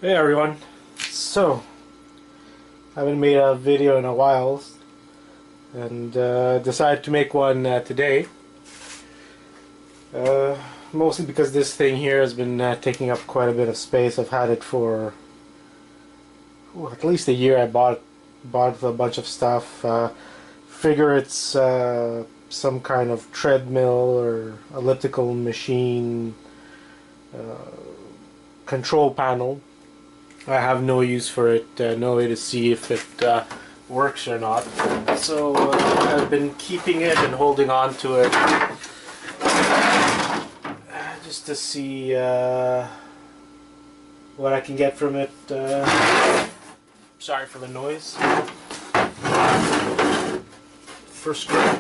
Hey everyone, so I haven't made a video in a while and decided to make one today, mostly because this thing here has been taking up quite a bit of space. I've had it for at least a year. I bought a bunch of stuff. Figure it's some kind of treadmill or elliptical machine control panel. I have no use for it, no way to see if it works or not. So I've been keeping it and holding on to it just to see what I can get from it. Sorry for the noise. First screw.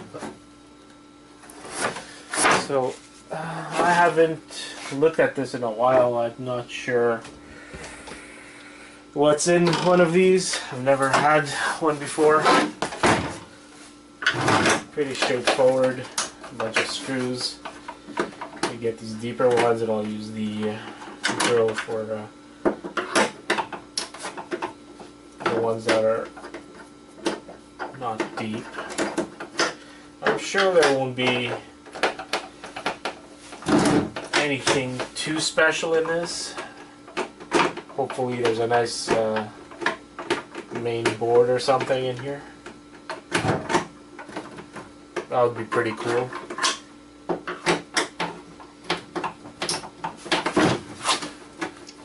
So I haven't looked at this in a while. I'm not sure what's in one of these. I've never had one before. Pretty straightforward. A bunch of screws. You get these deeper ones, and I'll use the drill for the ones that are not deep. I'm sure there won't be anything too special in this. Hopefully there's a nice main board or something in here. That would be pretty cool.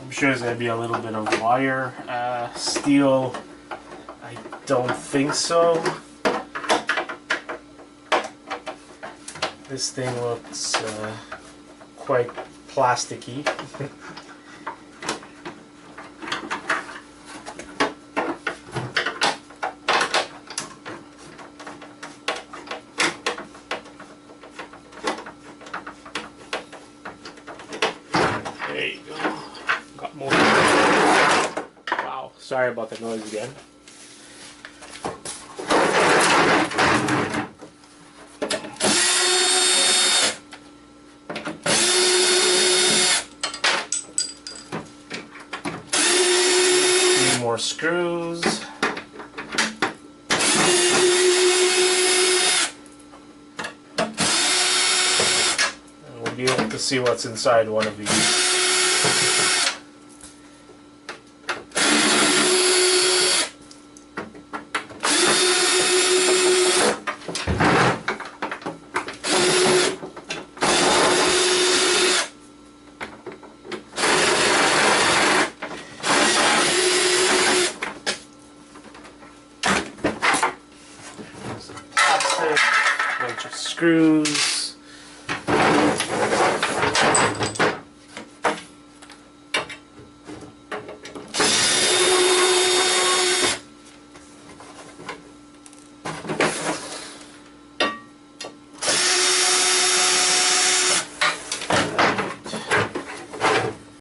I'm sure there's going to be a little bit of wire. Steel, I don't think so. This thing looks quite plasticky. There you go. Got more. Wow, sorry about the noise again. Few more screws. And we'll be able to see what's inside one of these. Bunch of screws.